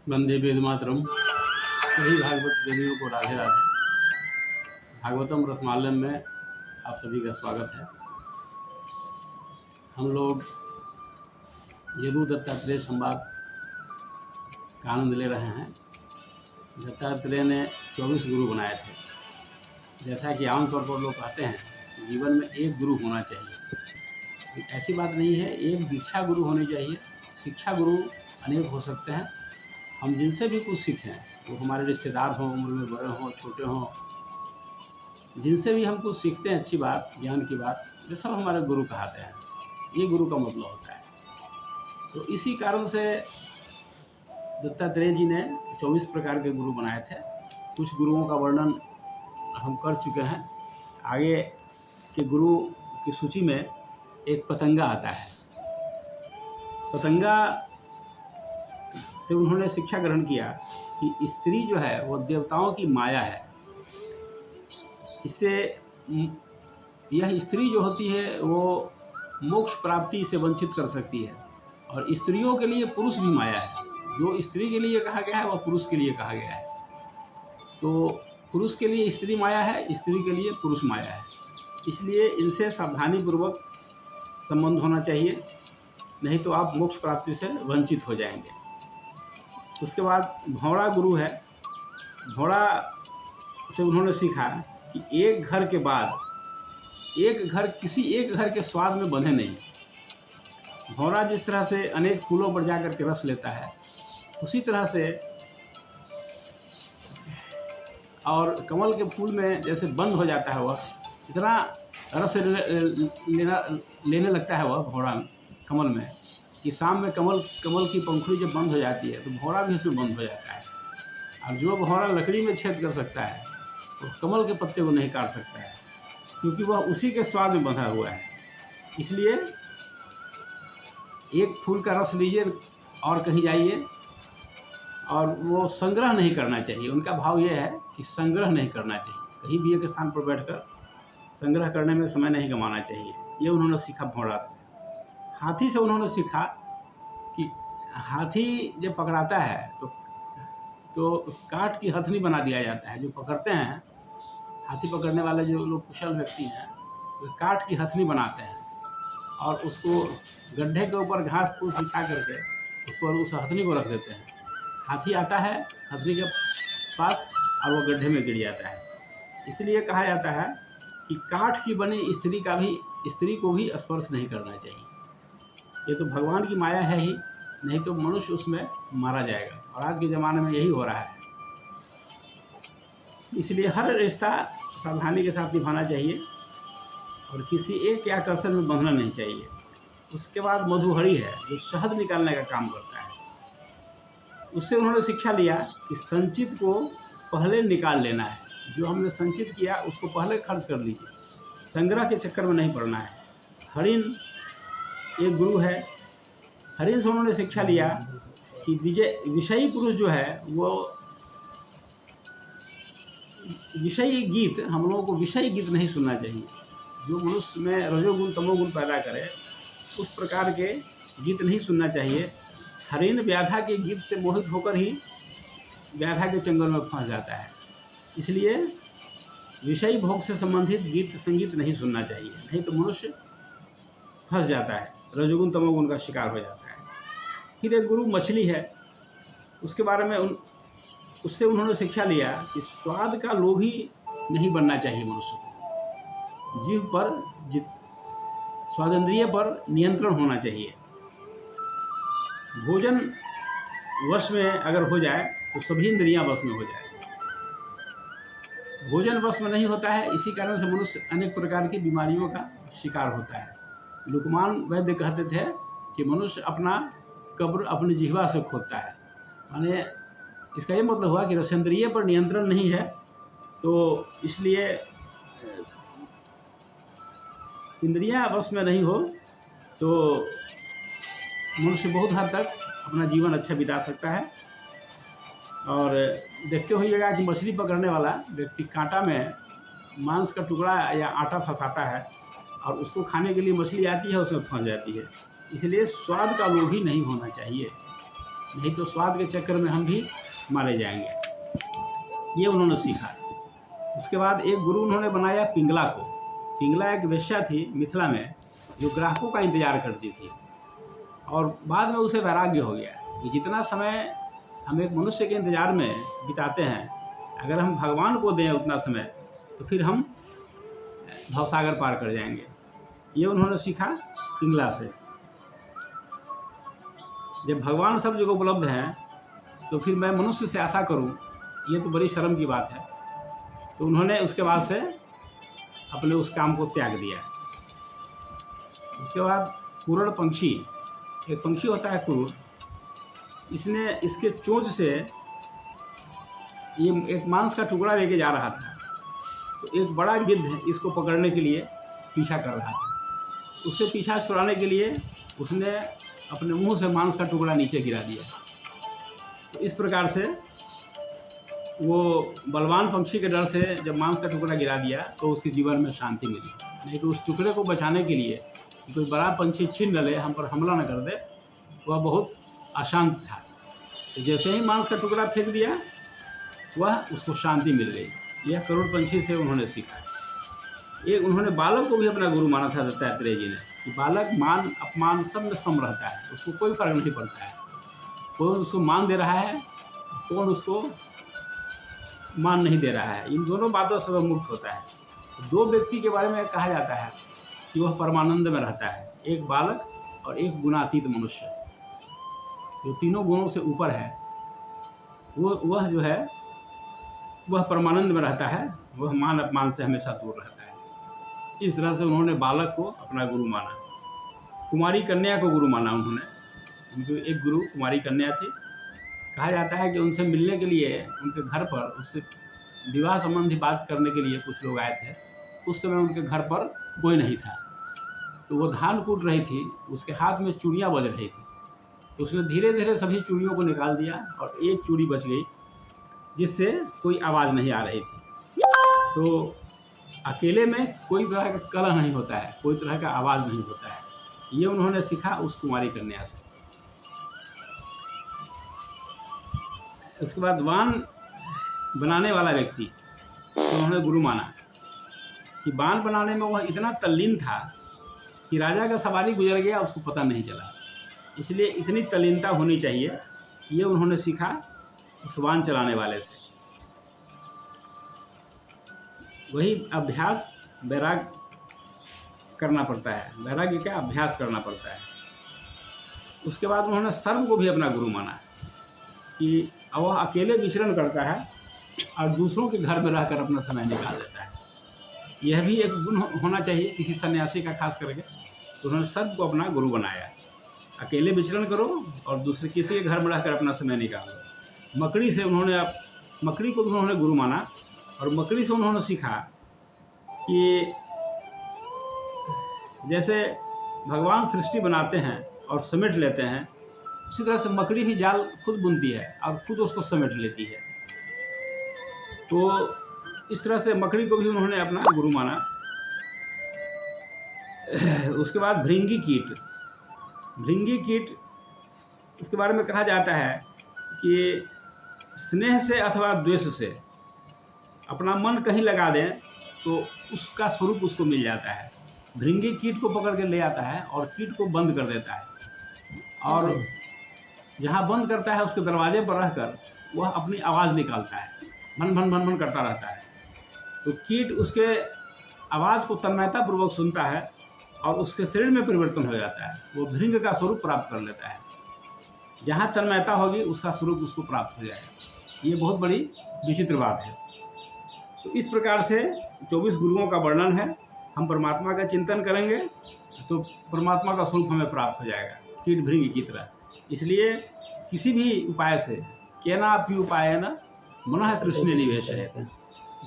वंदे वेदमातरम। सभी भागवत प्रेमियों को राधे राधे। भागवतम रसमालयम में आप सभी का स्वागत है। हम लोग यदु दत्तात्रेय संवाद का आनंद ले रहे हैं। दत्तात्रेय ने 24 गुरु बनाए थे। जैसा कि आमतौर पर लोग कहते हैं कि जीवन में एक गुरु होना चाहिए, ऐसी बात नहीं है। एक दीक्षा गुरु होनी चाहिए। शिक्षा गुरु अनेक हो सकते हैं। हम जिनसे भी कुछ सीखें, वो हमारे रिश्तेदार हों, उम्र में बड़े हों, छोटे हों, जिनसे भी हम कुछ सीखते हैं अच्छी बात, ज्ञान की बात, ये सब हमारे गुरु कहते हैं। ये गुरु का मतलब होता है। तो इसी कारण से दत्तात्रेय जी ने 24 प्रकार के गुरु बनाए थे। कुछ गुरुओं का वर्णन हम कर चुके हैं। आगे के गुरु की सूची में एक पतंगा आता है। पतंगा से उन्होंने शिक्षा ग्रहण किया कि स्त्री जो है वो देवताओं की माया है। इससे यह स्त्री जो होती है वो मोक्ष प्राप्ति से वंचित कर सकती है। और स्त्रियों के लिए पुरुष भी माया है। जो स्त्री के लिए कहा गया है वह पुरुष के लिए कहा गया है। तो पुरुष के लिए स्त्री माया है, स्त्री के लिए पुरुष माया है। इसलिए इनसे सावधानीपूर्वक संबंध होना चाहिए, नहीं तो आप मोक्ष प्राप्ति से वंचित हो जाएंगे। उसके बाद भौड़ा गुरु है। भौड़ा से उन्होंने सीखा कि एक घर के बाद किसी एक घर के स्वाद में बंधे नहीं। भौरा जिस तरह से अनेक फूलों पर जाकर के रस लेता है, उसी तरह से और कमल के फूल में जैसे बंद हो जाता है वह, इतना रस लेने लगता है वह भौरा कमल में कि शाम में कमल की पंखुड़ी जब बंद हो जाती है तो भौरा भी उसमें बंद हो जाता है। और जो भौरा लकड़ी में छेद कर सकता है वो कमल के पत्ते को नहीं काट सकता है, क्योंकि वह उसी के स्वाद में बंधा हुआ है। इसलिए एक फूल का रस लीजिए और कहीं जाइए, और वो संग्रह नहीं करना चाहिए। उनका भाव ये है कि संग्रह नहीं करना चाहिए। कहीं भी एक स्थान पर बैठकर संग्रह करने में समय नहीं गंवाना चाहिए। ये उन्होंने सीखा भौरा से। हाथी से उन्होंने सीखा कि हाथी जब पकड़ाता है तो काठ की हथनी बना दिया जाता है। जो पकड़ते हैं, हाथी पकड़ने वाले जो लोग कुशल व्यक्ति हैं, वो काठ की हथनी बनाते हैं और उसको गड्ढे के ऊपर घास फूस बिछा करके उस हथनी को रख देते हैं। हाथी आता है हथनी के पास और वो गड्ढे में गिर जाता है। इसलिए कहा जाता है कि काठ की बनी स्त्री को भी स्पर्श नहीं करना चाहिए। ये तो भगवान की माया है ही, नहीं तो मनुष्य उसमें मारा जाएगा। और आज के ज़माने में यही हो रहा है। इसलिए हर रिश्ता सावधानी के साथ निभाना चाहिए और किसी एक के आकर्षण में बंधना नहीं चाहिए। उसके बाद मधुहरी है, जो शहद निकालने का काम करता है। उससे उन्होंने शिक्षा लिया कि संचित को पहले निकाल लेना है। जो हमने संचित किया उसको पहले खर्च कर लीजिए, संग्रह के चक्कर में नहीं पड़ना है। हरिण एक गुरु है। हरिण से उन्होंने शिक्षा लिया कि विषयी पुरुष जो है वो विषयी गीत, हम लोगों को विषयी गीत नहीं सुनना चाहिए। जो मनुष्य में रजोगुण तमोगुण पैदा करे उस प्रकार के गीत नहीं सुनना चाहिए। हरिण व्याधा के गीत से मोहित होकर ही व्याधा के चंगल में फंस जाता है। इसलिए विषयी भोग से संबंधित गीत संगीत नहीं सुनना चाहिए, नहीं तो मनुष्य फंस जाता है, रजोगुण तमोगुण का शिकार हो जाता है। फिर एक गुरु मछली है। उसके बारे में उससे उन्होंने शिक्षा लिया कि स्वाद का लोभी नहीं बनना चाहिए मनुष्य को। जीभ पर स्वादेंद्रिय पर नियंत्रण होना चाहिए। भोजन वश में अगर हो जाए तो सभी इंद्रियां वश में हो जाए। भोजन वश में नहीं होता है, इसी कारण से मनुष्य अनेक प्रकार की बीमारियों का शिकार होता है। लुकमान वैद्य कहते थे कि मनुष्य अपना कब्र अपनी जिह्वा से खोदता है। माने इसका ये मतलब हुआ कि रसेंद्रिय पर नियंत्रण नहीं है, तो इसलिए इंद्रियां वश में नहीं हो तो मनुष्य बहुत हद तक अपना जीवन अच्छा बिता सकता है। और देखते होइएगा कि मछली पकड़ने वाला व्यक्ति कांटा में मांस का टुकड़ा या आटा फंसाता है और उसको खाने के लिए मछली आती है, उसमें फंस जाती है। इसलिए स्वाद का लोभी नहीं होना चाहिए। नहीं तो स्वाद के चक्कर में हम भी मारे जाएंगे। ये उन्होंने सीखा। उसके बाद एक गुरु उन्होंने बनाया पिंगला को। पिंगला एक वेश्या थी मिथिला में, जो ग्राहकों का इंतजार करती थी, और बाद में उसे वैराग्य हो गया कि जितना समय हम एक मनुष्य के इंतजार में बिताते हैं, अगर हम भगवान को दें उतना समय, तो फिर हम भवसागर पार कर जाएंगे। ये उन्होंने सीखा पिंगला से। जब भगवान सब जगह उपलब्ध हैं, तो फिर मैं मनुष्य से आशा करूं, ये तो बड़ी शर्म की बात है। तो उन्होंने उसके बाद से अपने उस काम को त्याग दिया। उसके बाद कुरुड़ पंछी, एक पंछी होता है कुरुड़, इसके चोंच से ये एक मांस का टुकड़ा लेके जा रहा था। तो एक बड़ा गिद्ध इसको पकड़ने के लिए पीछा कर रहा था। उससे पीछा छुड़ाने के लिए उसने अपने मुंह से मांस का टुकड़ा नीचे गिरा दिया। तो इस प्रकार से वो बलवान पक्षी के डर से जब मांस का टुकड़ा गिरा दिया, तो उसके जीवन में शांति मिली। नहीं तो उस टुकड़े को बचाने के लिए कोई बड़ा पंछी छीन न ले, हम पर हमला न कर दे, वह बहुत अशांत था। तो जैसे ही मांस का टुकड़ा फेंक दिया, वह उसको शांति मिल गई। यह करोड़ पंछी से उन्होंने सीखा। एक उन्होंने बालक को भी अपना गुरु माना था दत्तात्रेय जी ने, कि बालक मान अपमान सब में सम रहता है, उसको कोई फर्क नहीं पड़ता है। कौन उसको मान दे रहा है, कौन उसको मान नहीं दे रहा है, इन दोनों बातों से वह मुक्त होता है। दो व्यक्ति के बारे में कहा जाता है कि वह परमानंद में रहता है, एक बालक और एक गुणातीत मनुष्य, जो तीनों गुणों से ऊपर है। वह जो है वह परमानंद में रहता है, वह मान अपमान से हमेशा दूर रहता है। इस तरह से उन्होंने बालक को अपना गुरु माना। कुमारी कन्या को गुरु माना उन्होंने। उनकी एक गुरु कुमारी कन्या थी। कहा जाता है कि उनसे मिलने के लिए उनके घर पर, उससे विवाह संबंधी बात करने के लिए कुछ लोग आए थे। उस समय उनके घर पर कोई नहीं था। तो वो धान कूट रही थी, उसके हाथ में चूड़ियाँ बज रही थी। तो उसने धीरे धीरे सभी चूड़ियों को निकाल दिया और एक चूड़ी बच गई, जिससे कोई आवाज़ नहीं आ रही थी। तो अकेले में कोई तरह का कलह नहीं होता है, कोई तरह का आवाज़ नहीं होता है। ये उन्होंने सीखा उस कुमारी कन्या से। उसके बाद वान बनाने वाला व्यक्ति उन्होंने गुरु माना, कि बाण बनाने में वह इतना तल्लीन था कि राजा का सवारी गुजर गया, उसको पता नहीं चला। इसलिए इतनी तल्लीनता होनी चाहिए, ये उन्होंने सीखा उस बाण चलाने वाले से। वही अभ्यास वैराग करना पड़ता है, वैराग्य का अभ्यास करना पड़ता है। उसके बाद उन्होंने सर्व को भी अपना गुरु माना, कि वह अकेले विचरण करता है और दूसरों के घर में रहकर अपना समय निकाल देता है। यह भी एक गुण होना चाहिए किसी सन्यासी का, खास करके। तो उन्होंने सर्व को अपना गुरु बनाया। अकेले विचरण करो और दूसरे किसी के घर में रहकर अपना समय निकालो। मकड़ी को भी उन्होंने गुरु माना, और मकड़ी से उन्होंने सीखा कि जैसे भगवान सृष्टि बनाते हैं और समेट लेते हैं, उसी तरह से मकड़ी भी जाल खुद बुनती है और खुद उसको समेट लेती है। तो इस तरह से मकड़ी को भी उन्होंने अपना गुरु माना। उसके बाद भृंगी कीट, इसके बारे में कहा जाता है कि स्नेह से अथवा द्वेष से अपना मन कहीं लगा दें तो उसका स्वरूप उसको मिल जाता है। भृंगी कीट को पकड़ के ले आता है और कीट को बंद कर देता है, और जहाँ बंद करता है उसके दरवाजे पर रहकर वह अपनी आवाज़ निकालता है, भन भन भन भन करता रहता है। तो कीट उसके आवाज़ को तन्मयतापूर्वक सुनता है और उसके शरीर में परिवर्तन हो जाता है, वो भृंग का स्वरूप प्राप्त कर लेता है। जहाँ तन्मयता होगी उसका स्वरूप उसको प्राप्त हो जाएगा। ये बहुत बड़ी विचित्र बात है। तो इस प्रकार से 24 गुरुओं का वर्णन है। हम परमात्मा का चिंतन करेंगे तो परमात्मा का स्वरूप हमें प्राप्त हो जाएगा, कीट भृंग की तरह। इसलिए किसी भी उपाय से, केनापि उपायेन मनः कृष्णे निवेशयेत्,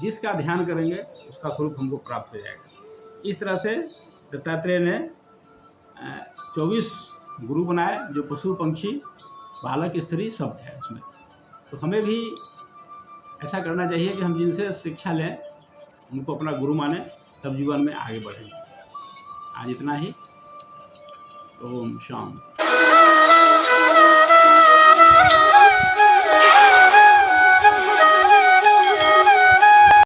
जिसका ध्यान करेंगे उसका स्वरूप हमको प्राप्त हो जाएगा। इस तरह से दत्तात्रेय ने 24 गुरु बनाए, जो पशु पक्षी बालक स्त्री सब थे उसमें। तो हमें भी ऐसा करना चाहिए कि हम जिनसे शिक्षा लें उनको अपना गुरु माने, तब जीवन में आगे बढ़ेंगे। आज इतना ही। ओम शांति।